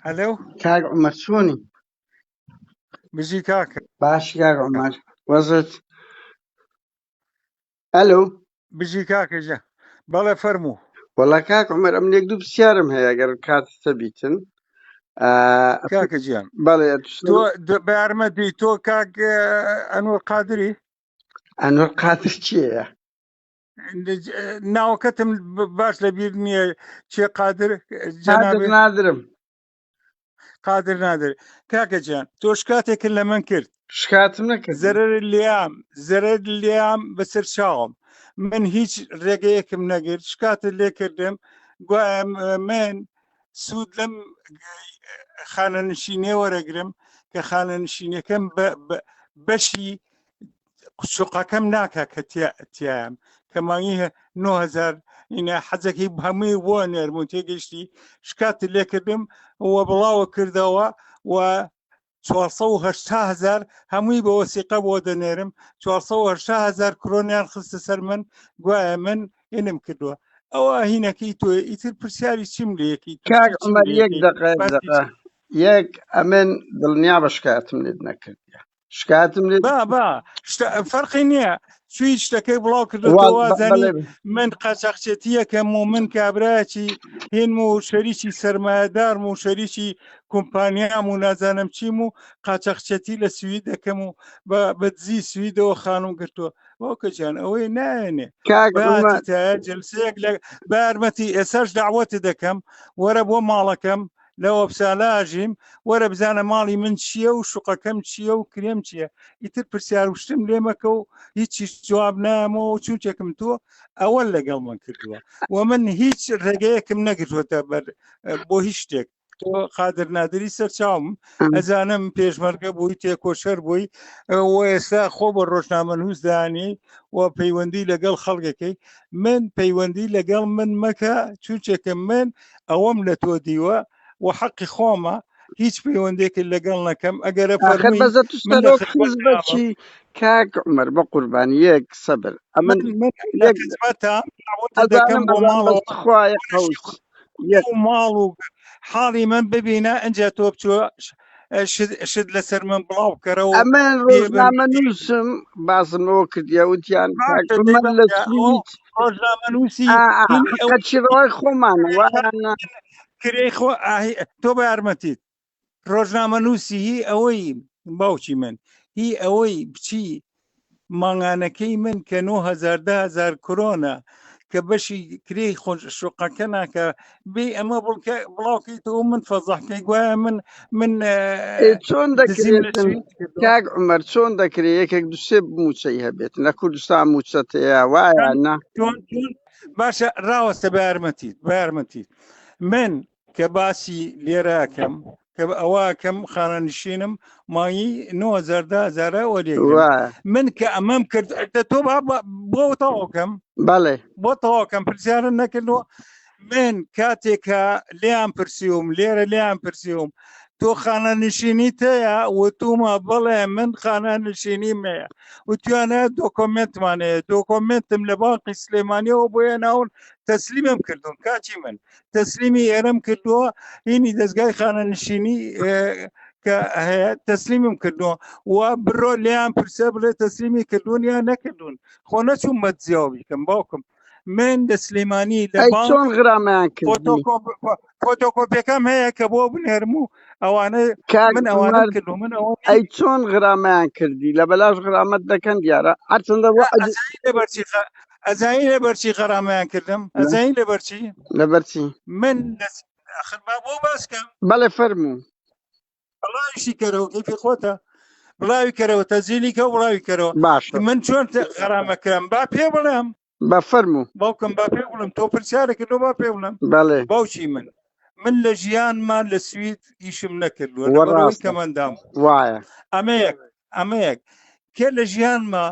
الو كاك عمر شوني بيجي كاكا باش كاك عمر وصلت. الو بيجي كاكا جا بلا فرمو والله كاك عمر ام يقدو بسيارم هي اگر كات ثبيتن كاكا جيان بلا تشتغل تو بارمدي تو كاك انور قادري انو القاتل شيء ناو كتم باش لبيرني شي قادر نادر جنابي نادرم قادر نادر كاكا جان تو شكاتك الا من كرت شكاتم نكردم زرر الليام بسر شاوم من هيج رقيك منقر شكات اللي كردم قوام من سود لم خانه نشینێ وەرەگرم کە خانە نشینەکەم بەشی سوقەکەم ناکە کە تیام کە مانگی 9,000 ئینە حەزەکەی هەمووی بۆ نێرمون تێگەشتی شکات لێکردم وە بڵاوە کردەوە و 480,000 هەمووی بە وەسیقە بۆ دەنێرم 480,000 کرۆنیان خستە سەر من گوایە من ئێنم کردووە ئەوە هینەکەی تۆ ئیتر پرسیاری چیم لەیەکی كاك توشتی چیم عمر يك لەیەکی دقيقة يك امن دلنيا بشكاتم ليد نكرد شكاتم ليد با فەرقی نییە چوی شتەکەی بڵاو کردێتەوە زانی بلا من قاچاقچێتیەکەم و من کابراایکی هێن و شەریکی سەرمایهدارم و شەریکی کۆمپانیام و نازانم چیم و قاچەقچێتی لە سوید دەکەم و بەدزی سویدەوە خانم گرتووە ئەوکە جان ئەوەی نایێنێ كاك عمر باتی تا جلسەیەک لە بارمەتی ئێساش داوەتە دەکەم وەرە بۆ ماڵەکەم لە وەبسالاژیم وەرە بزانە ماڵی من چییە و شوقەکەم چییە و کرێم چییە ئیتر پرسیار وشتم لێمەکە و هیچی جواب نامەوە و چوچێکم تۆ ئەوە لەگەڵ من کردووە و من هیچ ڕێگەیەکم نەگرتوەتە بۆ هیچ شتێک تۆ قادر نادری سەرچاوم ئەزانم پێشمەرگە بووی تێکۆشەر بووی و ئێستا خۆ بە ڕۆژنامە نووس دانی و پەیوەندی لەگەڵ خەڵکەکەی من پەیوەندی لەگەڵ من مەکە چوچێکم من ئەوەم لە تۆ دیوە و حەقی خۆمە هیچ پەیوەندێکی لەگەڵ نەکەم ئەگەرە آخر فەرمووی بزت من لە تشترك خزمەت حزب نامم شي كاك عمر بقربان يك صبر امن من لە يك خزمەتە داوەتە دەکەم ازانم بۆ ازان بس ماڵەوە خواي قوس يك و ماڵ و حاڵی من ببینە ئەنج تۆ بچوە شت لەسەر من بڵاو بکەرەوە امن روزنامه نووسم بازم وكد يا وتيان كاك عمر لسويت ڕۆژنامە نووسی هینی ئەو حقا شروع خومان وانا کرێی خۆ تۆ بە یارمەتیت ڕۆژنامە نووسی هی ئەوەی باوکی من هی ئەوەی بچی ماڭانەکەی من کە 9,000 کرۆنە کە بەشی کرێی شوقەکە ناکە بێ ئەمە بڵاوکەیتەوە من فەزاحکەی گوایە من چۆن دزیم لە دەکرێتن کاک عمەر چۆن دەکرێت یەکێک دوسێ موچەی هەبێت لە کوردستان موچەتەیە وایە نا باشە ڕاوەستە بە یارمەتیت من کە باسی لێراکەم کە ئەوواکەم خانە نشینم مایی 9,000 وەرێگرم من کە ئەمەم کرد تۆ بۆ تەواوکەم بەڵێ بۆ تەواوکەم پرسیارن نەکردەوە من کاتێکە لێیان پرسیوم لێرە لێیان پرسیوم تۆ خانە نشینی تەیە وتومە بڵێ من خانە نشینیمەیە وتیانە دۆکۆمنتمانەیە دۆکۆمنتم لە باقی سلێمانیەوە بۆیە ناون تەسلیمم کردوون کاچی من تەسلیمی ئێرەم کردووە هینی دەستگای خانە نشینی کە هەیە تەسلیمم کردووە و بڕۆ لێیان پرسە بڵێ تەسلیمی کردوون یان نەکردوون خۆ نەچوم بەجیاو بیکەم باوکم من لە سلێمانی لە چۆن غرامیان کردی فۆتۆکۆپیەکەم هەیە کە بۆ بنێرم و ئەوانە من ئەوانە کردو من ئەی چۆن غرامیان کردی لە بەلاش غرامەت دەکەن دیارە هەرچەندە ئەزایی لە بەرچی غەرامەیان کردم ئەزایی لە بەرچی لە بەرچی من بۆ باسکەم بەڵێ فەرموو بڵاویشی کەرەوە کەیفی خۆتە بڵاوی کەرەوە تەزیلی کە بڵاوی کەرەوە باشە من چۆن غەرامەکەم با پێ بڵێم بە فەرموو باوکم با پێ بڵم تۆ پرسیارە کردو با پێ بڵم بەڵێ باوکی من لە ژیانمان لە سوید ئیشم نەکردووە لەبەرەوەی کەمەندام وایە ئەمەیەک کێ لە ژیانمە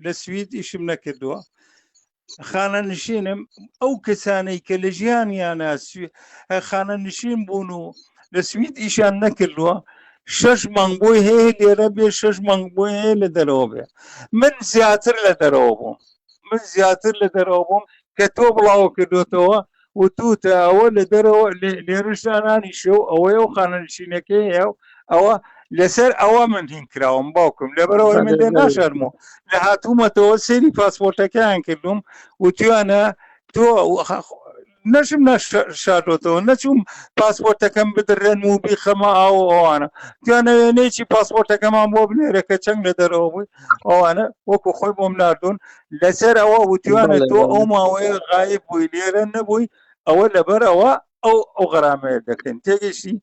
لە سوید ئیشم نەکردووە خانە نشینم ئەو کەسانەی کە لە ژیانیانە خانە نشین بوون و لە سوید ئیشان نەکردووە 6 مانگ بۆی هەیە لێرە بێ 6 مانگ بۆی هەیە لە دەرەوە بێ من زیاتر لە دەرەوە بووم کە تۆ بڵاو کردوێتەوە وتوتە ئەوە لە دەرەوە لێرشدانانی شێو ئەوەیە و خانەنشینەکەی ئەوە لەسەر ئەوە من هین کراوم باوکم لەبەرەوەی من لێ ناشارمەوە لە هاتوومەتەوە سێری پاسپۆرتەکەیان کردوم وتیانە تۆ نەشم نەشاردۆتەوە نەچووم پاسپۆرتەکەم بدرێن و بیخەمە ئاو ئەوانە توانە وێنەیەکی پاسپۆرتەکەمان بۆ بنێرەکە چەند لە دەرەوە بووی ئەوانە وەکو خۆی بۆم ناردوون لەسەر ئەوە وتیانە تۆ ئەو ماوەیە غایب بووی لێرە نەبووی ئەوە لەبەر ئەوە ئەو غەرامەیە دەکەن تێگەشتی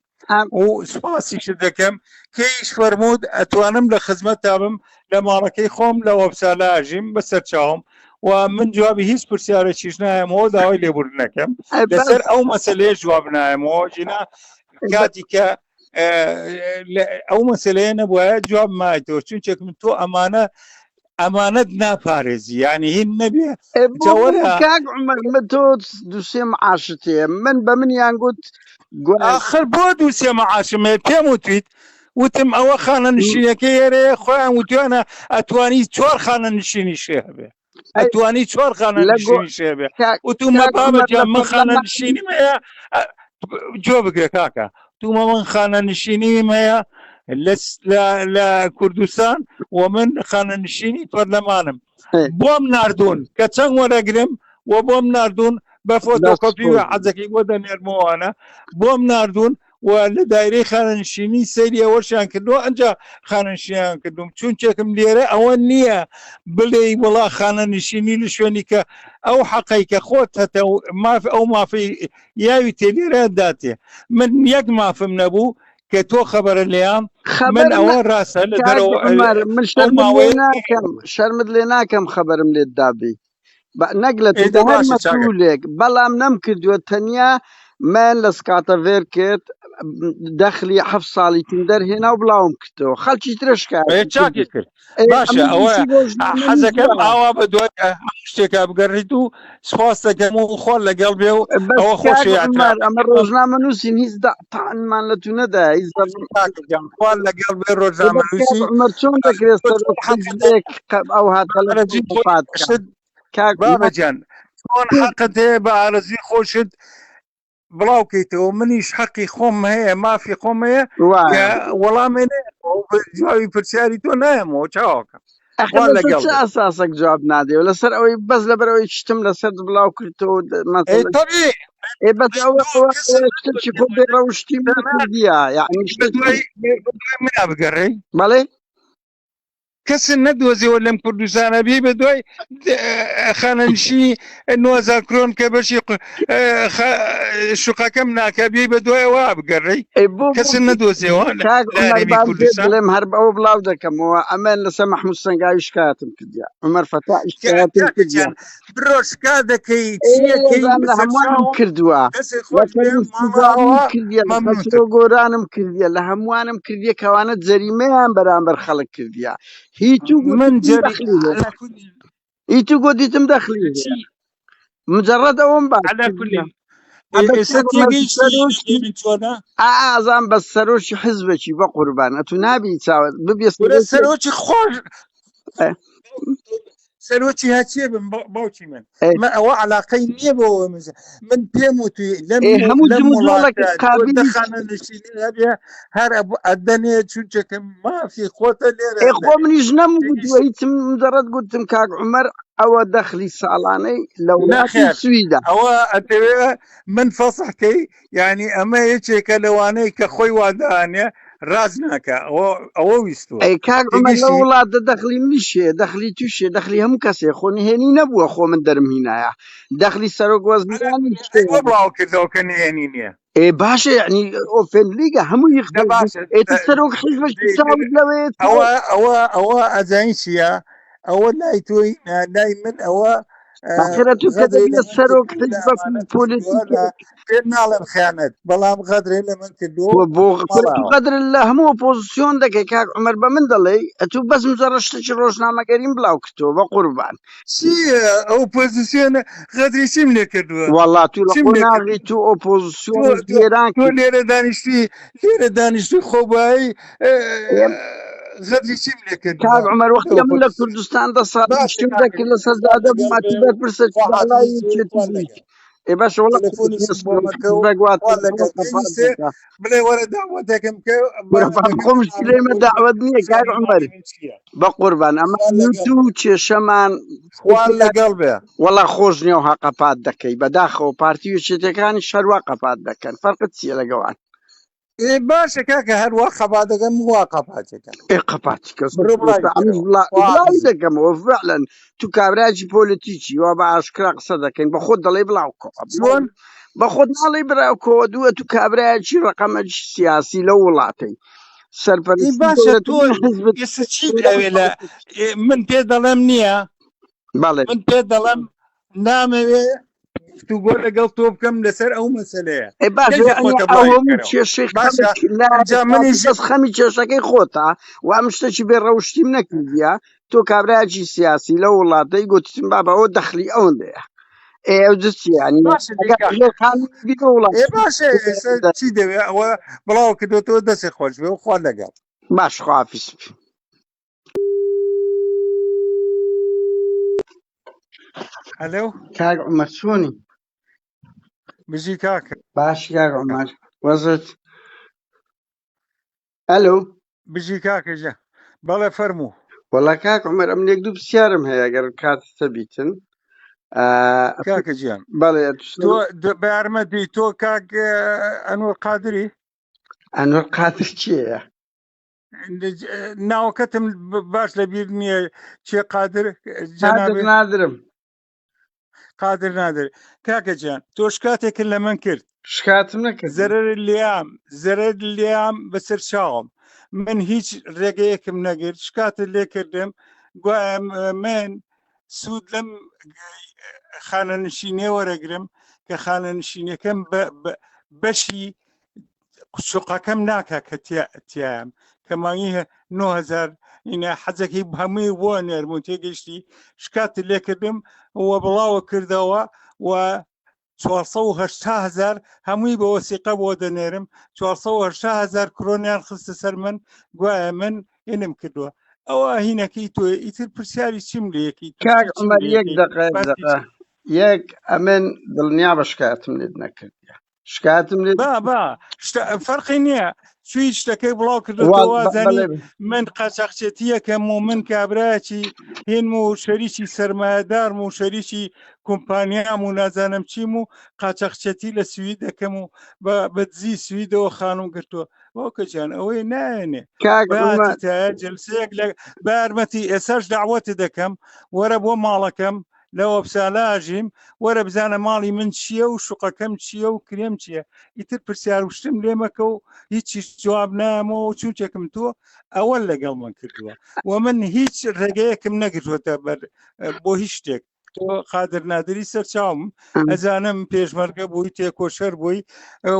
و سوپاسیش دەکەم کەیش فەرموود ئەتوانم لە خزمەت تابم لە ماڵەکەی خۆم لە وەبسالاژیم بەسەر چاوم و من جوابی هیچ پرسیارێکیش نایەمەوە داوای لێبوردنەکەم لەسەر ئەو مەسەلەیە جواب نایەمەوە ژینا کاتی کە ئەو مەسەلەیە نەبووە جواب مایتەوە چونچێک من تۆ ئەمانەت ناپارێزی یعنی هین نەبێ کاک عومەر تۆ دووسێ معاشت هەیە من بە منیان گوت آخر بۆ دووسێ معاشم هەیە پێم وتیت وتم ئەوە خانە نشینەکەی هێرەیە خۆیان وتیانە ئەتوانی 4 خانە نشینی شێ هەبێ ئەتوانی 4 خانە نشینی شێ بێ وتومە بابەجان من خانە نشینیم هەیە جۆ بگرێ کاکە تومە من خانە نشینیم هەیە لە کوردستان و من خانە نشینی پەرلەمانم بۆم ناردوون کە چەند وەرەگرم و بۆم ناردوون بە فۆتۆکۆپی و حەزەکەی بۆ دەنێرمەوەوانە بۆم ناردوون و لە دایرەی خانەنشینی سەیری ئەوەشیان کردووە ئەنجا خانەنشینیان کردوم چونچێکم لێرە ئەوە نییە بڵێ وڵا خانەنشینی لە شوێنی کە ئەو حەقەی کە خۆت هەتە ئەو مافی یاوی تێلێرە داتێ من یەک مافم نەبوو کە تۆ خەبەرە لێیان من ئەوە ڕاستە لە دەرەوە شەرمت لێ ناکەم خەبەرم لێت دابی نەک لە مەسئولێک بەڵام نەم کردووە تەنیا من لە سکاتە vێر کرد دەخلی 7 ساڵی تیم دەرهێنا و بڵاوم کردەوە خەڵکی ترشکات چاکی کرد باشە ئەوە حەزەکەم ئاوا بە دوای شتێکا بگەڕیت و سپاس دەکەم و خۆر لەگەڵ بێ و ئەوە خۆشیاتر ئەمە ڕۆژنامە نووسین هیچ تاعانمان لە تو نەدا خوار لەگەڵ بێ ڕۆژنامە نووسی چۆن دەکرێت ئەو هاتە بابەجان چۆن حەقت هەیە بە ئارەزوی خۆشت بڵاوکەیتەوە منیش حەقی خۆم هەیە مافی خۆم هەیە وەڵامێ جوابی پرسیاری تۆ نایەمەوە چاوەکە ئاساسێک جواب نادێ و لەسەر ئەوەی بەس لەبەرەوەی شتم لەسەر بڵاو کردەوە بەچی خۆ بێڕەوشتی کردیە یعنی منا بگەڕێ بەڵێ کەسن نەدۆزیەوە لەم کوردستانە بێ بە دوای خانەنشینی 9,000 کرۆن کە بەشی شوقەکەم ناکە بێ بە دوایەوە بگەڕێی کەسن نەدۆزیەوە لێم هەر ئەوە بڵاو دەکەمەوە ئەمەن لەسەر محموود سەنگاوی شکایەتم کردیا عومەر فەتا بڕۆ شکا دەکەی هەمووانم کردووە گۆرانم کردیە لە هەمووانم کردیە کەوانە جەریمەیان بەرامبەر خەڵک کردیا من هیچ گۆ دیتم دەخلی مجرد ئەوم ئازان بە سەرۆکی حزبێکی بە قوربانە تو نابی چاوت ببێ سەرۆکی خۆش سەرۆکی هاچیە بم باوکی من ئەوە علاقەی نییە بۆەوە من پێم وتی لەمخانەنشینی هەر ئەدەنێ چونچەکەم مافی خۆتە لێرە خۆ منیش نەمگوتوە هیچم مجرد گوتم کاک عومەر ئەوە دەخلی ساڵانەی لە وڵاتی سویدا ئەوە ئەتەوێ من فەسحکەی یعنی ئەمە یەکێکە لەوانەی کە خۆی وادانێ ڕاز ناکە ئەوە ویستوە ئەی کاک عومەر لە وڵاتە دەخلی منیشێ دەخلی تووشێ دەخلی هەموو کەسێ خۆنهێنی نەبووە خۆ من دەرمهینایە دەخلی سەرۆک وەزیرانی بڵاو کردەوە کە نهێنی نییە باشە یعنی ئۆفێن لیگە هەموو سەرۆک حیزبێکی چاوت لەوێت ئەوە ئەزانی چییە ئەوە لای تۆی لای من ئەوە تو کە دەبێت سەرۆک حیزب پۆلیتیکە پێ ناڵێم خیانەت بەڵام غەدرێ لە من کردووە بۆ قەدر لە هەموو ئۆپۆزیسیۆن دەکەی کاک عومەر بە من دەڵێ ئەتوو بەس مجەڕە شتێکی ڕۆژنامەگەریم بڵاو کردەوە بە قوربان ئەو پۆزیسیۆنە غەدری چیم لێ کردووە وەڵا تو لە قۆناغی تو ئۆپۆزیسیۆن گێران تۆ لێرە دانیشتی خۆبایی غەدری چیم لێ کرد کاک عومەر وەختی من لە کوردستان 10 ساڵ شتم دەکرد لە سەردادە بماتی بەرپرسە اي باش والله تلفوني بۆ مەکە و بقوات وا لەگەڵ پێویستێ بڵێ وەرە داوەتێکم کە خمش لي ما دعوت نية كاك عمر بقربان اما يوتيوب شمان خوان لەگەڵ بێ والله خوجني وها قفات دكي بداخو بارتيو شتكان شروا قفات دكان فرقت سي لقوان باشە کاکە هەروە خەبا دەگەم وا قەپاتێکەکەن اي قفاتك بلا دكم وفعلا تو كابراجي بوليتيكي وابا اشكرا قصدكين بخود ضلي بلاوكو شلون بخود نالي براوكو دو تو كابراجي رقم سياسي لولاتي باشە تۆ ئێستا چیت ئەوێ لە من پێ دەڵێم نییە من پێ دەڵێم نامەوێ گفتوگۆ لەگەڵ تۆ بکەم لەسەر ئەو مەسەلەیە خەمی کێشەکەی خۆتە و ئەم شتێکی بێ ڕەوشتیم نەکردیە تۆ کابراایکی سیاسی لە وڵاتەی گوتتم بابەوە دەخلی ئەوەندەیە باشە چی دەوێت ئەوە بڵاو کردوەوە دەستی خۆش بێ و خوا لەگەڵ باش خوافیس هەلو کاک عومەر چۆنی بژی کاکە باش کاک عومەر وەزت ئەلو بژی کاکەژە بەڵێ فەرموو وەڵا کاک عومەر ئەم لێک دوو پرسیارم هەیە گەر کاتتە بیتن کاکە گیان بەڵێ تۆ بە یارمەتی تۆ کاک ئەنوەر قادری ئەنوەر قادر کێیە ناوەکەتم باش لەبیر نییە چێ قادر نادرم قادر نادر کاکە گیان تۆ شکاتێکن لە من کرد شکاتم نەکرد زەرەر لیام بەسەر چاوم من هیچ ڕێگەیەکم نەگرت شکاتت لێ کردم گوایە من سوود لەم خانەنشینێ وەرەگرم کە خانەنشینەکەم بەشی سوقەکەم ناکە کە تیایم کە مانگی 9,000 حەزەکەی هەمووی بۆ نێرم و تێگەشتی شکاتت لێ کردم وە بڵاوە کردەوە و 480,000 هەمووی بە وەسیقە بۆ دەنێرم 480,000 کرۆنیان خستە سەر من گوایە من ئێنم کردووە ئەوە هینەکەی تۆ ئیتر پرسیاری چیم لە یەکی کاک عومەر یەک دقیقە یەک ئەمن دڵنیا بە شکاتم لێت نەکردیە شکاتم لێت فەرقی نییە چوی شتەکەی بڵاو کردووازانی من قاچاقچێتیەکەم و من کابراایکی هێن و شەریکی سەرمایهدارم و شەریکی کۆمپانیام و نازانم چیم و قاچاقچێتی لە سوید دەکەم و بەدزی سویدەوە خانم گرتووە وەکە جان ئەوەی نایێنێ جلسەیەک لە بارمەتی ئێساش داوەتە دەکەم وەرە بۆ ماڵەکەم لە وەبسالاژیم وەرە بزانە ماڵی من چییە و شوقەکەم چییە و کرێم چییە ئیتر پرسیار وشتم لێمەکە و هیچی جواب نامەوە و چوچێکم تۆ ئەوە لەگەڵ من کردووە و من هیچ ڕێگەیەکم نەگرتوەتە بۆ هیچ شتێک تۆ قادر نادری سەرچاوم ئەزانم پێشمەرگە بووی تێکۆشەر بووی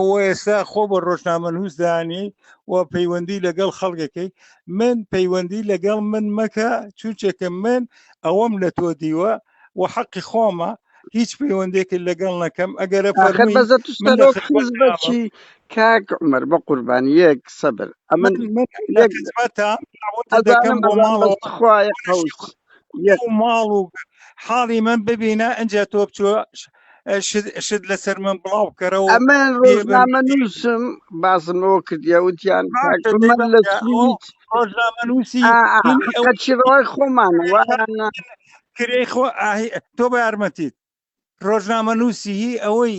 و ئێستا خۆ بە ڕۆژنامەنووس دانی و پەیوەندی لەگەڵ خەڵکەکەی من پەیوەندی لەگەڵ من مەکە چوچێکم من ئەوەم لە تۆ دیوە و حەقی خۆمە هیچ پەیوەندێکی لەگەڵ نەکەم ئەگەرە فەرمووی کاک عومەر بە قوربان یەک سەبر دەکەم بۆ ماڵ و حاڵی من ببینە ئەنجا تۆ بچوە شت لەسەر من بڵاو بکەرەوە ئەمن ڕۆژنامە نووسم باسمەوە کردیا وتیان ڕۆژنامەنووسی چیڕەوەی خۆمانەوە کرێی خۆ تۆ بە یارمەتیت ڕۆژنامەنووسی هی ئەوەی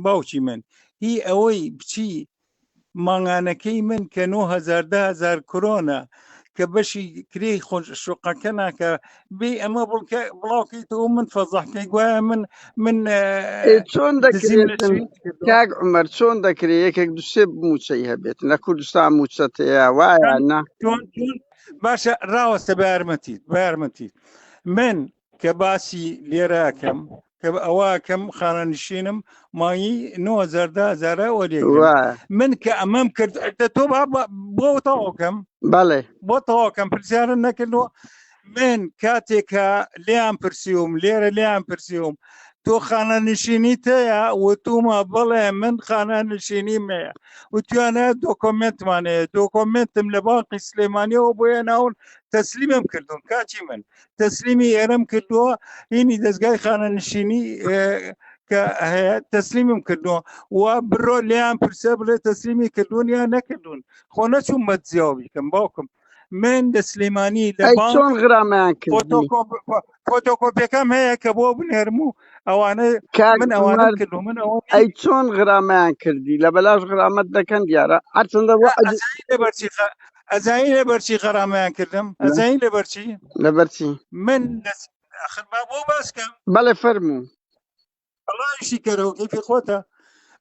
باوکی من هی ئەوەی بچی ماڭانەکەی من کە 9,000 کرۆنە کە بەشی کرێی خۆش شوقەکە ناکە بێ ئەمە بڵاوکەیتەوە من فەزەحکەی گوایە من چۆن دەکرێت کاک عومەر چۆن دەکرێت یەکێک دوسێ موچەی هەبێت لە کوردستان موچەتەیە وایە نا باشە ڕاوەستە بە یارمەتیت من کە باسی لێراکەم کە ئەوەکەم خانەنشینم مانگی 9,000 وەرێگرم من کە ئەمەم کرد تۆ بۆ تەواوکەم بەڵێ بۆ تەواوکەم پرسیارن نەکردەوە من کاتێکە لێیان پرسیوم لێرە لێیان پرسیوم تۆ خانەنشینی تەیە وتومە بڵێ من خانەنشینیمەیە وتیانە دۆکۆمنتمانەیە دۆکۆمنتم لە باقی سلێمانیەوە بۆیە ناون تەسلیمم کردوون کاچی من تەسلیمی ئێرەم کردووە هینی دەستگای خانەنشینی هەیە تەسلیمم کردووە و بڕۆ لیان پرسە بڵێ تەسلیمی کردوون یا نەکردوون خۆ نەچوم بەجیاو بیکەم باوکم من لە سلێمانی لە ئەی بانک چۆن غرامیان کردی فۆتۆکۆپیەکەم هەیە کە بۆ بنێرم و ئەوانە کاک من ئەوانە عومەر کردو من ئەوە ئەی چۆن غرامیان کردی لە بەلاش غرامەت دەکەن دیارە هەرچەندە ئەزایی لە بەرچی غەرامەیان کردم ئەزایی لە بەرچی لەبەرچی من خبا بۆ باسکەم بەڵێ فەرموو بڵاویشی کەرەوە کەیفی خۆتە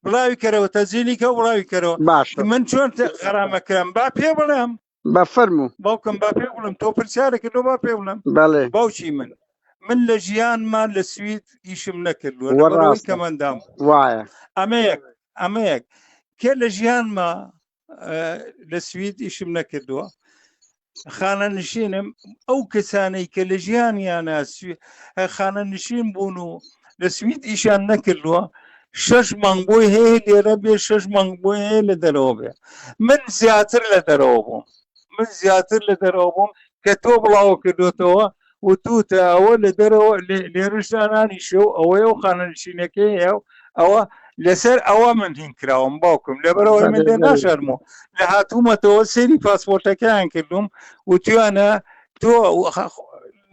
بڵاوی کەرەوە تەزیلی کە بڵاوی کەرەوە باشە من چۆن غەرامەکەم با پێ بڵێم بە فەرموو باوکم با پێ بڵم تۆ پرسیارە کردو با پێ بڵم بەڵێ باوکی من لە ژیانمان لە سوید ئیشم نەکردووە لەبەرەوەی کەمەندام وایە ئەمەیەک کێ لە ژیانمە لە سوید ئیشم نەکردووە خانە نشینم ئەو کەسانەی کە لە ژیانیانە خانە نشین بوون و لە سوید ئیشان نەکردووە 6 مانگ بۆی هەیە لێرە بێ 6 مانگ بۆی هەیە لە دەرەوە بێ من زیاتر لە دەرەوە بووم کە تۆ بڵاو کردوتەوە و توتە ئەوە لە دەرەوە لێرشدانانی شێو ئەوەیە و خانە نشینەکەی هەیە ئەوە لەسەر ئەوە من هین کراوم باوکم لەبەرەوەی من لێ ناشارمەوە لە هاتوومەتەوە سێری پاسپۆرتەکەیان کردوم و توانە تۆ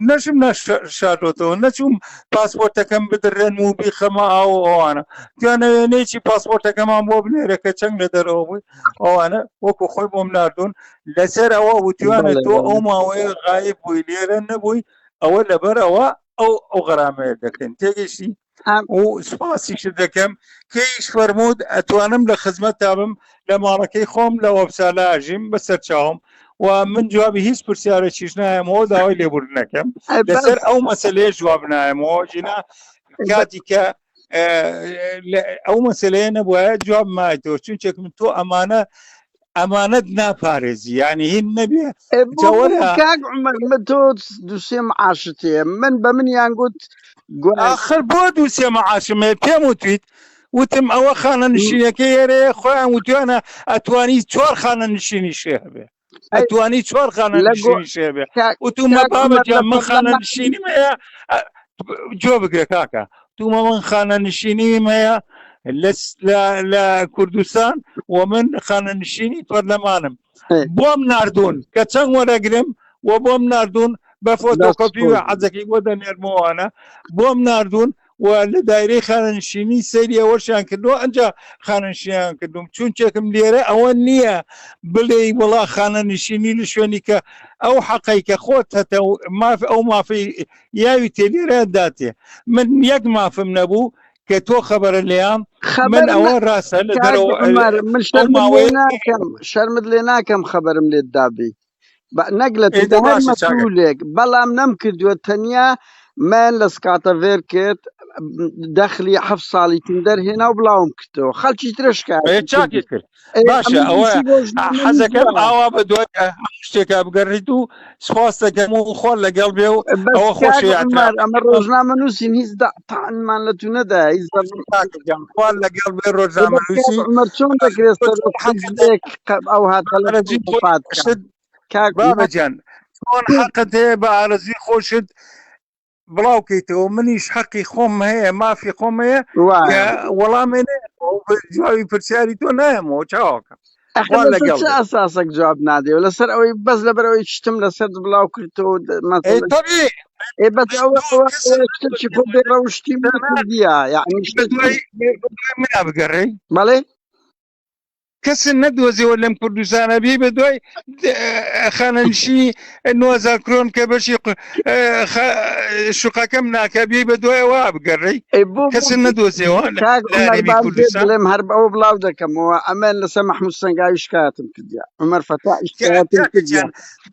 نەشم نەشاردۆتەوە نەچووم پاسپۆرتەکەم بدرێن و بیخەمە ئەوانە توانە وێنەیەکی پاسپۆرتەکەمان بۆ بنێرە کە چەند لە دەرەوە بووی ئەوانە وەکو خۆی بۆم ناردوون لەسەر ئەوە وتوانە تۆ ئەو ماوەیە غایب بووی لێرە نەبووی ئەوە لەبەر ئەوە ئەو غەرامەیە دەکەن تێگەشتی و سوپاسیش دەکەم کەیش فەرموود ئەتوانم لە خزمەت تابم لە ماڵەکەی خۆم لە وەبسالاژیم بەسەر چاوم و من جوابی هیچ پرسیارێکیش نایەمەوە داوای لێبوردنەکەم لەسەر ئەو مەسەلەیە جواب نایەمەوە ژینا کاتی کە ئەو مەسەلەیە نەبووە جواب مایتەوە چونچێک من تۆ ئەمانەت ناپارێزی یعنی هین نەبێ کاک عومەر تۆ دووسێ معاشت هەیە من بە منیان گوت آخر بۆ دووسێ معاشم هەیە پێم وتویت وتم ئەوە خانە نشینەکەی هێرەیە خۆیان وتوانە ئەتوانی 4 خانە نشینی شێ هەبێ ئەتوانی 4 خانە نشینی شێ بێ وتومە بابەجان من خانە نشینیم هەیە جۆ بگرێ کاکە تومە من خانە نشینیم هەیە لە کوردستان و من خانە نشینی پەرلەمانم بۆم ناردوون کە چەند وەرەگرم و بۆم ناردوون بە فۆتۆکۆپی و حەزەکەی بۆ دەنێرمەوەوانە بۆم ناردوون و لە دایرەی خانەنشینی سەیری ئەوەشیان کردووە ئەنجا خانەنشینیان کردوم چونچێکم لێرە ئەوە نییە بڵێ وڵا خانەنشینی لە شوێنی کە ئەو حەقەی کە خۆت هەتە ئەو مافی یاوی تێلێرە داتێ من یەک مافم نەبوو کە تۆ خەبەرە لێیان من ئەوە ڕاستە لە دەرەوە شەرمت لێ ناکەم خەبەرم لێت دابی نەک لە هەر مەسئولێک بەڵام نەمکردووە تەنیا من لە سکاتە vêr کرد دەخلی 7 ساڵی تم دەرهێنا و بڵاوم کردەوە خەڵکی ترش چاکی کرد باشە ئەوە حەزەکەم ئاوا بە دوای شتێکا بگەڕیت و سپاس دەکەم و خۆر لەگەڵ بێ و ئەوە خۆشی ئەمە ڕۆژنامە نووسین هیچ تاعانمان لە تو نەدا خوار لەگەڵ بێ ڕۆژنامە نووسی چۆن دەکرێت ئەو هاتە بابەجان چۆن حەقت هەیە بە ئارەزوی خۆشت بڵاوکەیتەوە منیش حەقی خۆم هەیە مافی خۆم هەیە وەڵامێ جوابی پرسیاری تۆ نایەمەوە چاوەکە ئەساسێک جواب نادێ لەسەر ئەوەی بەس لەبەرەوەی شتم لەسەر بڵاو کردەوە بەچی خۆ بێڕەوشتی کردیە یعنی منا بگەڕێ بەڵێ کەسن نەدۆزیەوە لەم کوردستانە بێ بە دوای خانەنشینی 9,000 کرۆن کە بەشی شوقەکەم ناکە بێ بە دوایەوە بگەڕێ کەسن نەدۆزیەوە لێم هەر ئەوە بڵاو دەکەمەوە ئەمەن لەسەر محموود سەنگاوی شکایەتم کردیا عومەر فەتا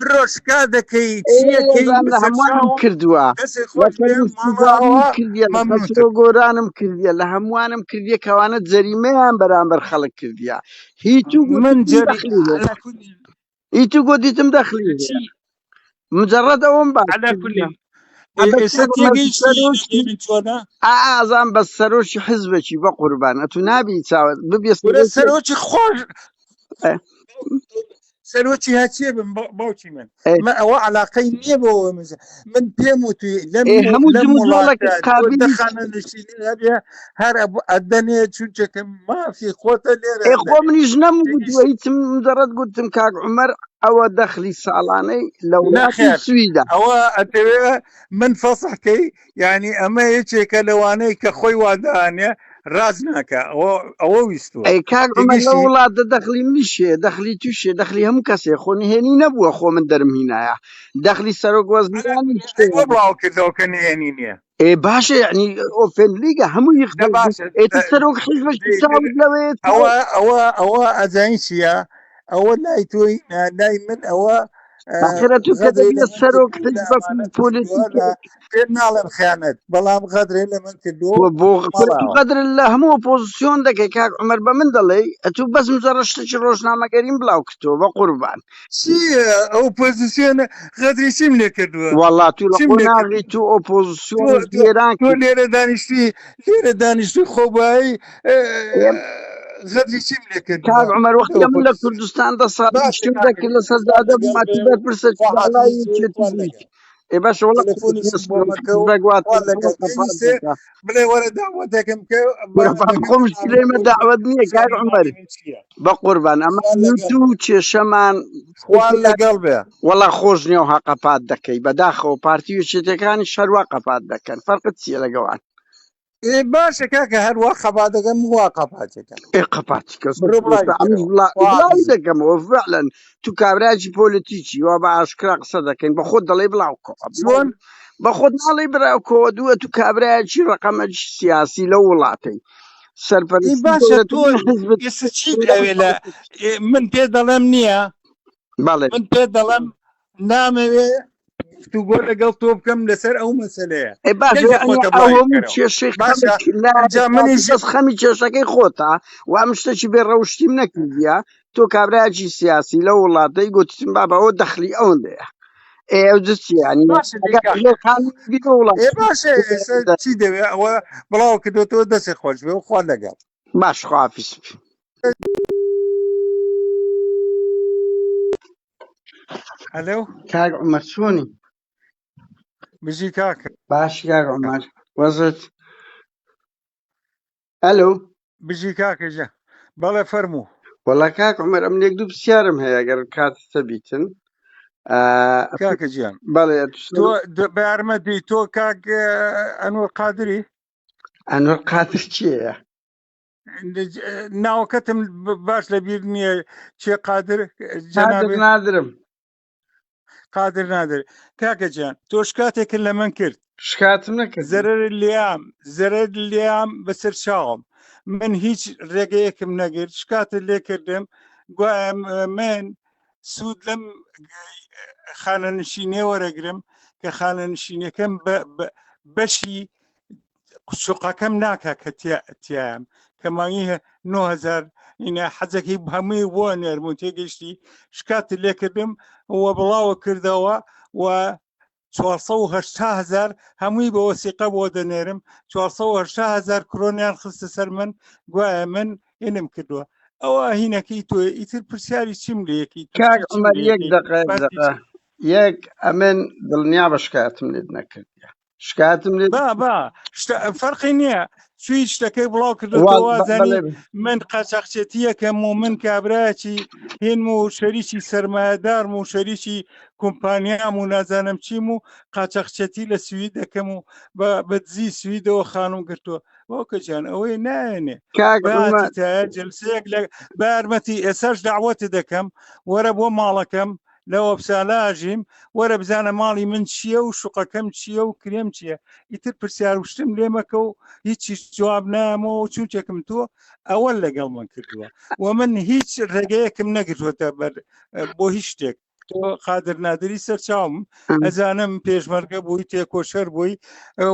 بڕۆ شکا دەکەی هەمووانم کردووە گۆرانم کردیە لە هەمووانم کردیە کەوانە جەریمەیان بەرامبەر خەڵک کردیا من هیچ گۆ دیتم دەخلی مجرد ئەوم ئازان بە سەرۆکی حزبێکی بە قوربانە تو نابی چاوت ببێ سەرۆکی خۆش سەرۆکی هاچیە بم باوکی من إيه ما ئەوە علاقەی نییە بەوە من پێم وتی إيه همو لەم جمجولك وڵاتە تۆ قابل دەخانە نشینی هەبێ هەر ئەدەنێ چونچەکە مافی خۆتە لێرە إخوة ئەدەنێ منيش نم قلت تێگەیشتی وهيت مجرد قلت كاك عمر أو دخلي سالاني لولاتي نەخێر سويدا ئەوە ئەتەوێ من فەسحکەی یعنی ئەمە یەکێکە لەوانەیە کە خۆی وادانێ ڕاز ناکە ئەوە ویستووە أي كاك عمر تێگەیشتی لولاد دخلي منيشي دخلي توشي دخلي هم كسي خوني هني نبوه خو من درم هنا دخلي سروق وزناني ئەوە بڵاو کردەوە کە نهێنی نییە إيه باشا يعني اوفن ليغا همو نە يخدم باشە إيه تسروق حزبش تساوي لويت ئەوە ئەزانی چییە ئەوە لای تۆی لای من ئەوە آخرته غەدرێ كذا لە من يسروق کردووە لە حزبك ئەمانە کردووە بوليتيك لە پێ ناڵێن خیانەت بەڵام غەدرێ لە من کردووە مەڵاوە قدر الله مو اوبوزيسيون دك كاك عمر بمندلي اتو بس مزرشتش روشنامه كريم بلاو كتو بقربان چی ئۆپۆزیسیۆنە غەدری چیم لێ کردووە والله تو چیم لێ لقناغي کردووە تو اوبوزيسيون جيران تۆ لێرە دانیشتی خۆبایی غەدری چیم لێ کردووە كاك عمر وقت من لكردستان ده صار باشە مشتم ذاك اللي کاکە صداده ما لەگەڵ تقدر برسل على خواحافیز و خوا يتشتي لەگەڵ اي باش والله تەلەفۆنیشم بۆ مەکە و بقوات خوا لەگەڵ پێویستێ بڵێ وەرە داوەتەکەم کە ورفع خمس لي ما دعوتني كاك عمر ماڵی من چییە بقربان اما خوا لەگەڵ يوتيوب شمان خوا لەگەڵ بێ والله خۆشنی و هەقەپات دەکەی بەداخەوە پارتی و شتەکانی شەروا قەپات دەکەن فەرقت چیە لەگەوان باشە کاکە هەروە خەبا دەگەم وا قەپاتەکەن ئێ قەپاتی کەس بڕۆ بڵای بکەرەوە بڵاوی دەکەمەوە فعلەن تو کابراجی پۆلیتیکی وا بە ئاشکرا قسە دەکەین بە خۆت دەڵێ بڵاوکۆ چۆن بە خۆت ناڵێ براوکەوە دووە تو کابراایکی ڕقەمەجی سیاسی لە وڵاتەی سەرپەرستی باشە دەوڵەتی تۆ حزبت ئێستا چیت ئەوێ لە من پێ دەڵێم نییە بەڵێ من پێ دەڵێم نامەوێ گفتوگۆ لەگەڵ تۆ بکەم لەسەر ئەو مەسەلەیە ئێ باشە کەی ئەنی خۆتە ئەو بڵای هەموو بکەرەوە کێشەی باشە ئەنجا خەمێک منیش بەس خەمی کێشەکەی خۆتە و ئەم شتێکی بێ ڕەوشتیم نەکردیە تۆ کابراایکی سیاسی لە وڵاتەی گوتتم بابەوە دەخلی ئەوەندەیە ئێ چی ینی باشە وڵات باشە ئێستا چی دەوێت ئەوە بڵاو کردوەوە دەستی خۆش بێ و خوا لەگەڵ باش خوافیس هەلو کاک عومەر چۆنی بژی کاکە باش کاک عومەر وەزت ئەلو بژی کاکەژە بەڵێ فەرموو وەڵا کاک عومەر ئەم لێک دوو پرسیارم هەیە ئەگەر کاتتە بیتن کاکە گیان بەڵێ تۆ بە یارمەتی تۆ کاک ئەنوەر قادری ئەنوەر قادر چییە ناوەکەتم باش لەبیر نییە چێ قادر قادر جەنابێ نادرم قادر نادر کاکە جیان تۆ شکاتێکن لە من کرد شکاتم نەکرد زەرەر لیام بەسەر چاوم من هیچ ڕێگەیەکم نەگرت شکاتت لێ کردم گوایە من سوود لەم خانەنشینێ وەرەگرم کە خانەنشینەکەم بەشی سوقەکەم ناکە کە تیام کە مانگی 9,000 ئینە حەزەکەی هەمووی بۆ نێرم و تێگەشتی شکاتت لێ کردم وە بڵاوە کردەوە و 480,000 هەمووی بە وەسیقە بۆ دەنێرم 480,000 کرۆنیان خستە سەر من گوایە من ئێنم کردووە ئەوە هینەکەی تۆ ئیتر پرسیاری چیم لەیەکی کاک عومەر یەک دقیقە یەک ئەمن دڵنیا بە شکاتم لێت نەکردە شکاتم لێت فەرقی نییە چی شتەکەی بڵاو کردوازانی من قاچاقچێتیەکەم و من کابراایکی هێن و شەریکی سەرمایهدارم و شەریکی کۆمپانیام و نازانم چیم و قاچاقچێتی لە سوید دەکەم و بەدزی سویدەوە خانم گرتووە وەکە جان ئەوەی نایێنێ جلسەیەک لە بارمەتی ئێساش داوەتە دەکەم وەرە بۆ ماڵەکەم لە ئۆپسالاژیم وەرە بزانە ماڵی من چییە و شوقەکەم چییە و کرێم چییە ئیتر پرسیار وشتم لێمەکە و هیچی جواب نامەوە و چوچێکم تۆ ئەوە لەگەڵ من کردووە و من هیچ ڕێگەیەکم نەگرتوەتە بۆ هیچ شتێک تۆ قادر نادری سەرچاوم ئەزانم پێشمەرگە بووی تێکۆشەر بووی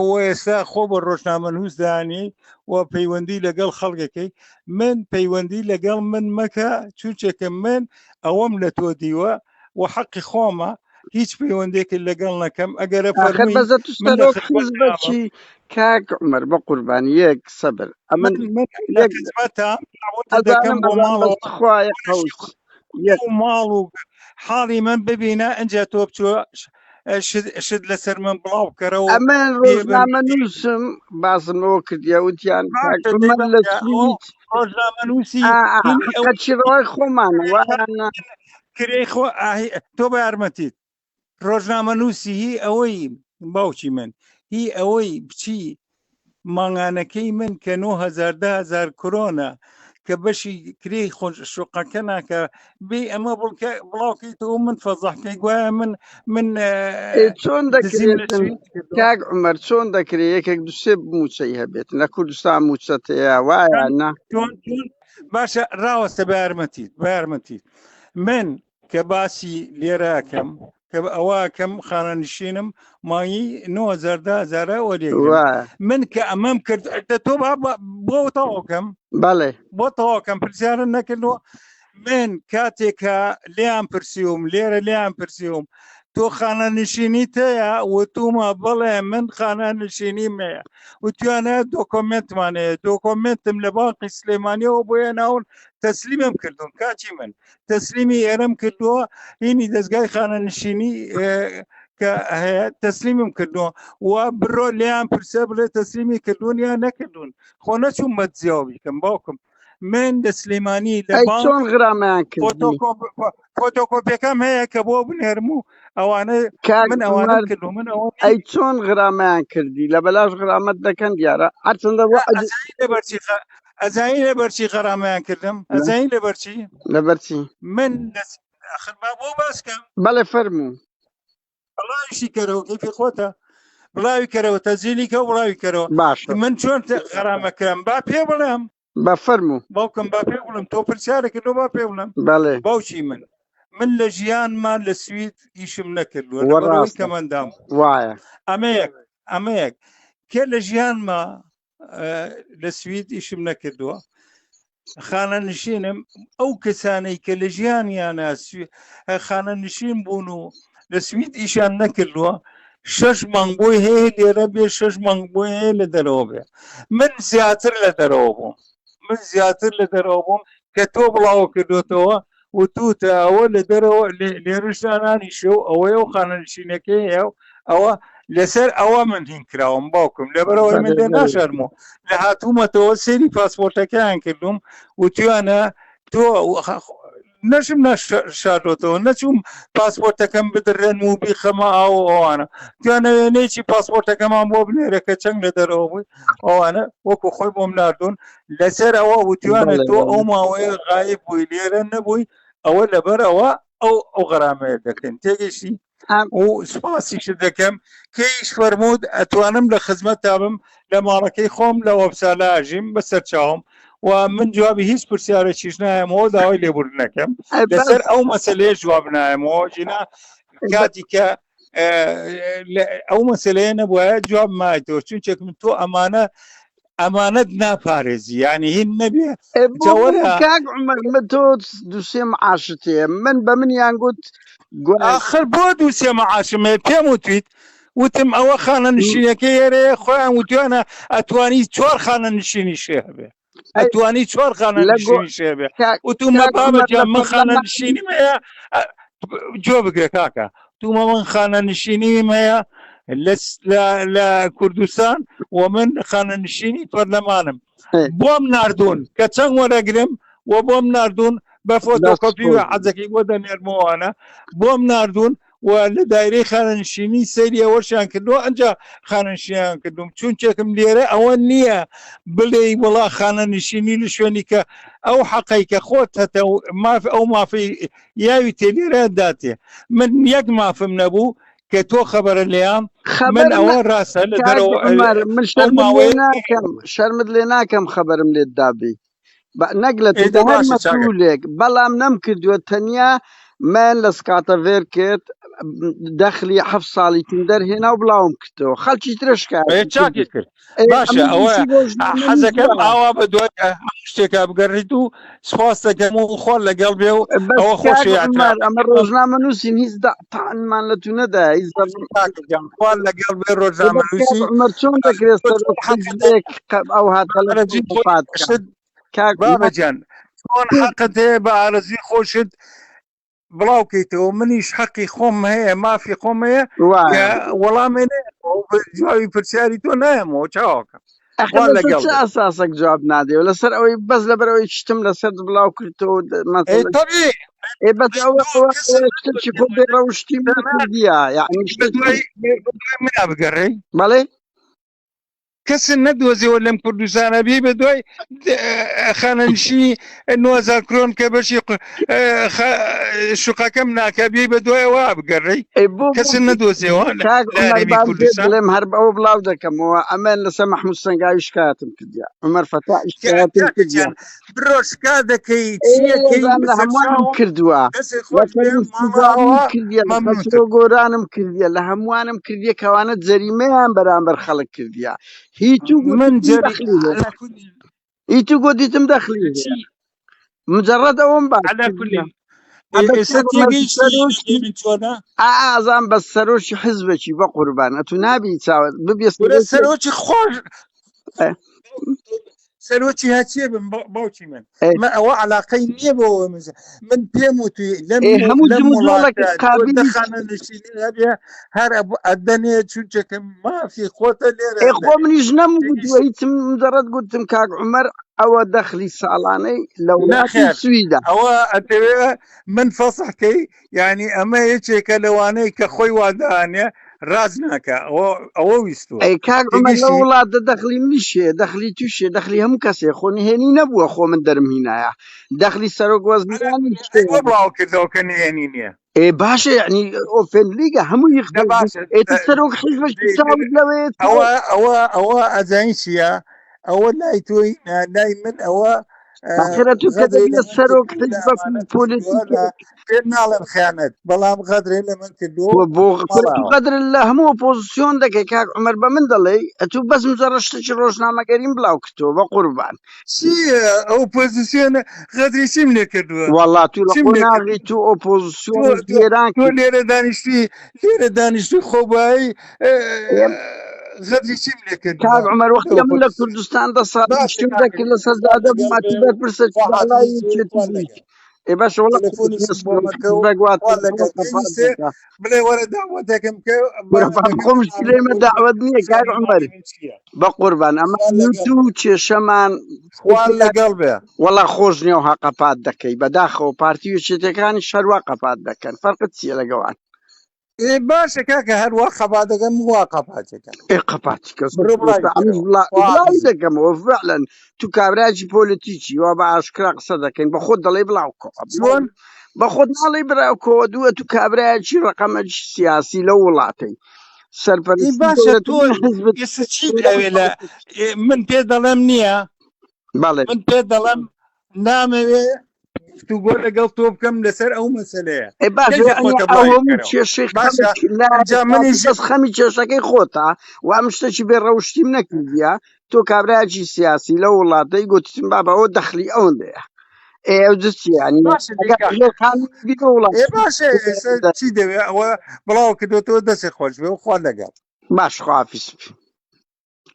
و ئێستا خۆ بە ڕۆژنامە نووس دانی و پەیوەندی لەگەڵ خەڵکەکەی من پەیوەندی لەگەڵ من مەکە چوچێکم من ئەوەم لە تۆ دیوە و حەقی خۆمە هیچ پەیوەندێکی لەگەڵ نەکەم ئەگەرە فەرمووی کاک عومەر بە قوربانی یەک سەبر دەکەم بۆ ماڵەوە وماڵ و حاڵی من ببینە ئەنجا تۆ بچۆ شت لەسەر من بڵاو بکەرەوە ئەمە ڕۆژنامە نووسم باسمەوە کردیا وتیان من لە سویت ڕۆژنامە نووسی قەچیڕەوەی خۆمانە وایانە کرێی خۆ تۆ بە یارمەتیت ڕۆژنامە نووسی هی ئەوەی باوکی من هی ئەوەی بچی ماڭانەکەی من کە 9,000 کرۆنە کە بەشی کرێی شوقەکە ناکە بێ ئەمە بڵاوکەیتەوە من فەزەحکەی گوایە من چۆن دەکرێت کاک عومەر چۆن دەکرێت یەکێک دوسێ موچەی هەبێت لە کوردستان موچەتەیە وایە باشە ڕاوەستە بە یارمەتیت من کە باسی لێراکەم کە ئەوواکەم خانەنشینم مانگی 9,000 وەرێگرم من کە ئەمەم کرد تۆ بۆ تەواوکەم بەڵێ بۆ تەواوکەم پرسیارە نەکردەوە من کاتێکە لیان پرسیوم لێرە لیان پرسیوم تۆ خانەنشینی تەیە وتومە بەڵێ من خانەنشینیمەیە وتیانە دۆکۆمنتمانەیە دۆکۆمنتم لە باقی سلێمانیەوە بۆیە ناون تەسلیمم کردوون کاچی من تەسلیمی ئێرەم کردووە هینی دەستگای خانەنشینی کە هەیە تەسلیمم کردووە و بڕۆ لیان پرسە بڵێ تەسلیمی کردوون یا نەکردوون خۆ نەچوون بەجیاو بیکەم باوکم من لە سلێمانی لە چۆن غرامەیان کردی فۆتۆکۆپیەکەم هەیە کە بۆ بنێرم و ئەوانە من ئەوانە کردو من ئەی چۆن غرامەیان کردی لە بەلاش غرامەت دەکەن دیارە هەرچەندە ئەزایی لە بەرچی غەرامەیان کردم ئەزایی لە بەرچی من بۆ باسکەم بەڵێ فەرموو بڵاویشی کەرەوە کەیفی خۆتە بڵاوی کەرەوە تەزیلی کە بڵاوی کەرەوە من چۆن غەرامەکەم با پێ بڵێم بە فەرموو باوکم با پێ بڵم تۆ پرسیارە کردو با پێ بڵم بەڵێ باوکی من لە ژیانمان لە سوید ئیشم نەکردووە لەبەرەوەی کەمەندام وایە ئەمەیەک کێ لە ژیانمە لە سوید ئیشم نەکردووە خانەنشینم ئەو کەسانەی کە لە ژیانیانە خانەنشین بوون و لە سوید ئیشان نەکردووە 6 مانگ بۆی هەیە لێرە بێ 6 مانگ بۆی هەیە لە دەرەوە بێ من زیاتر لە دەرەوە بووم کە تۆ بڵاو کردوتەوە و توتە ئەوە لە دەرەوە لێرشدانانی شێو ئەوەیە و خانەنشینەکەی هەیە ئەوە لەسەر ئەوە من هین کراوم باوکم لەبەرەوەی من لێ ناشارمەوە لە هاتوومەتەوە سێری پاسپۆرتەکەیان کردوم و توانە تۆ نەشم نەشاردۆتەوە نەچووم پاسپۆرتەکەم بدرێن و بیخەمە ئەوانە توانە وێنەیەکی پاسپۆرتەکەمان بۆ بنێرە کە چەند لە دەرەوە بووی ئەوانە وەکو خۆی بۆم ناردوون لەسەر ئەوە وتوانە تۆ ئەو ماوەیە غایب بووی لێرە نەبووی ئەوە لەبەرەوە ئەو غەرامەیە دەکەن تێگەشتی و سوپاسیش دەکەم کەیش فەرموود ئەتوانم لە خزمەت تابم لە ماڵەکەی خۆم لە وەبسالاژیم بەسەر چاوم و من جوابی هیچ پرسیارێکیش نایەمەوە داوای لێبوردنەکەم لەسەر ئەو مەسەلەیە جواب نایەمەوە ژینا کاتی کە ئەو مەسەلەیە نەبووە جواب مایتەوە چونچێ من تۆ ئەمانەت ناپارێزی یعنی هین نەبێ کاک عومەر تۆ دووسێ معاشت هەیە من بە منیان گوت آخر بۆ دووسێ معاشم هەیە پێم وتیت وتم ئەوە خانەنشینەکەی هێرەیە خۆیان وتوانە ئەتوانی 4 خانەنشینی شێ هەبێ ئەتوانی 4 خانەنشینی شێ بێ وتومە بابەجان من خانەنشینیم هەیە جۆ بگرێ کاکە تومە من خانەنشینیم هەیە لە کوردستان و من خانەنشینی پەرلەمانم بۆم ناردوون کە چەند وەرەگرم و بۆم ناردوون بە فۆتۆکۆپی و حەزەکەی بۆ دەنێرمەوەوانە بۆم ناردوون و لە دایرەی خانەنشینی سەیری ئەوەشیان کردووە ئەنجا خانەنشینیان کردوم چونچێکم لێرە ئەوە نییە بڵێ وڵا خانەنشینی لە شوێنی کە ئەو حەقەی کە خۆت هەتە ئەو مافی یاوی تێلێرە داتێ من یەک مافم نەبوو کە تۆ خەبەرە لێیان من ئەوە ڕاستە لە دەرەوە شەرمت لێ ناکەم خەبەرم لێت دابی نەک لە هەر مەسئولێک بەڵام نەمکردووە تەنیا من لە سکاتە vêr کرد دەخلی 7 ساڵی تم دەرهێنا و بڵاوم کردەوە خەڵکی ترش چاکی کرد باشە ئەوە حەزەکەم ئاوا بە دوای شتێکا بگەڕیت و سپاس دەکەم و خۆر لەگەڵ بێ و ئەوە خۆشی ئەمە ڕۆژنامە نووسین هیچ تاعانمان لە تو نەدا خوار لەگەڵ بێ ڕۆژنامە نووسی چۆن دەکرێت ئەو هاتە بابەجان چۆن حەقت هەیە بە ئارەزوی خۆشت بڵاوکەیتەوە منیش حەقی خۆم هەیە مافی خۆم هەیە کە وەڵامی جوابی پرسیاری تۆ نایەمەوە چاوەکە وا لەگەڵ چه ئەساسێک جواب نادێ لەسەر ئەوەی بەس لەبەرەوەی شتم لەسەر بڵاو کردەوە بەس ئەوەی خۆ بێڕەوشتی کردیە یعنی منا بگەڕێ بەڵێ کەسن نەدۆزیەوە لەم کوردستانە بێ بە دوای خانەنشینی 9,000 کرۆن کە بەشی شوقەکەم ناکە بێ بە دوایەوە بگەڕێ کەسن نەدۆزیەوە بڵێم هەر ئەوە بڵاو دەکەمەوە ئەمەن لەسەر محمود سەنگاوی شکایەتم کردیا عومەر فەتا برۆ شکا دەکەی هەمووانم کردووە گۆرانم کردیە لە هەمووانم کردیە کەوانە جەریمەیان بەرامبەر خەڵک کردیە من هیچ گۆ دیتم دەخلی مجرد ئەوم ئازان بە سەرۆکی حزبێکی بە قوربانە تو نابی چاوە ببێ سەرۆکی خۆش سەرۆکی هاچیە بم باوکی من ئەوە علاقەی نییە بەوە من پێم وتی هەر ئەدەنێ چونچەکەم مافی خۆتە لێرە خۆ منیش نەمگوتوە هیچم مجرد گوتم کاک عومەر ئەوە دەخلی ساڵانەی لە وڵاتی سویدە ئەوە ئەتەوێ من فەسحکەی یعنی ئەمە یەکێکە لەوانەیە کە خۆی وادانێ ڕاز ناکە ئەوە ویستوە ئەی کاک عومەر لە وڵاتە دەخلی منیشێ دەخلی تووشێ دەخلی هەموو کەسێ خۆ نهێنی نەبووە خۆ من دەرمهینایە دەخلی سەرۆک وەزیرانی بڵاو کردەوە کە نهێنی نییە باشە یعنی ئۆفێن لیگە هەموو سەرۆک حیزبێکی چاوت لەوێت ئەوە ئەزانی چییە ئەوە لای تۆی لای من ئەوە سەرۆک پۆلیتیکە پێ ناڵێن خیانەت بەڵام غەدرێ لە من کردووە بۆ قەدر لە هەموو ئۆپۆزیسیۆن دەکەی کاک عومەر بە من دەڵێ ئەتوو بەس مجەڕە شتێکی ڕۆژنامەگەریم بڵاو کردەوە بە قوربان ئەو پۆزیسیۆنە غەدری چیم لێ کردووە وەڵا تو ناغی تو ئۆپۆزیسیۆن گێران تۆ لێرە دانیشتی خۆبایی غەدری چیم لێ کرد کاک عومەر وەختی من لە کوردستان دەسەڵات دەکرد لە سەردادە بماتی بەرپرسە باش بڵێ وەرە داوەتێکم کە خۆمش لێمە داوەت نییە کاک عومەر بە قوربان ئەمە تو کێشەمان لەگەڵ بێ وەڵا خۆش نییە و هاقەپات دەکەی بەداخەوە پارتی و شتەکانی شەروا قەپات دەکەن فەرقت چییە لەگەوان باشە کاکە هەروە خەبات دەکەم وا قەپاتەکەن قەپاتی کەس دەکەمەوە فعلەن تو کابراجی پۆلیتیکی وا بە ئاشکرا قسە دەکەین بە خۆت دەڵێ بڵاوکۆ بە خۆت ناڵی براوکەوە دووە تو کابراایکی ڕقەمەجی سیاسی لە وڵاتەی سەرپەرستی باشە تۆ چی دەوێت لە من پێ دەڵێم نییە بەڵێ من پێ دەڵێم نامەوێ گفتوگۆ لەگەڵ تۆ بکەم لەسەر ئەو مەسەلەیە بەس خەمی کێشەکەی خۆتە و ئەم شتێکی بێ ڕەوشتیم نەکردیە تۆ کابراایکی سیاسی لە وڵاتەی گوتتم بابەوە دەخلی ئەوەندەیە چی دەوێت ئەوە بڵاو کردوەوە دەسێ خۆش بێ و خوا لەگەڵ باش خوافیس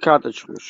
کاتە چ خۆش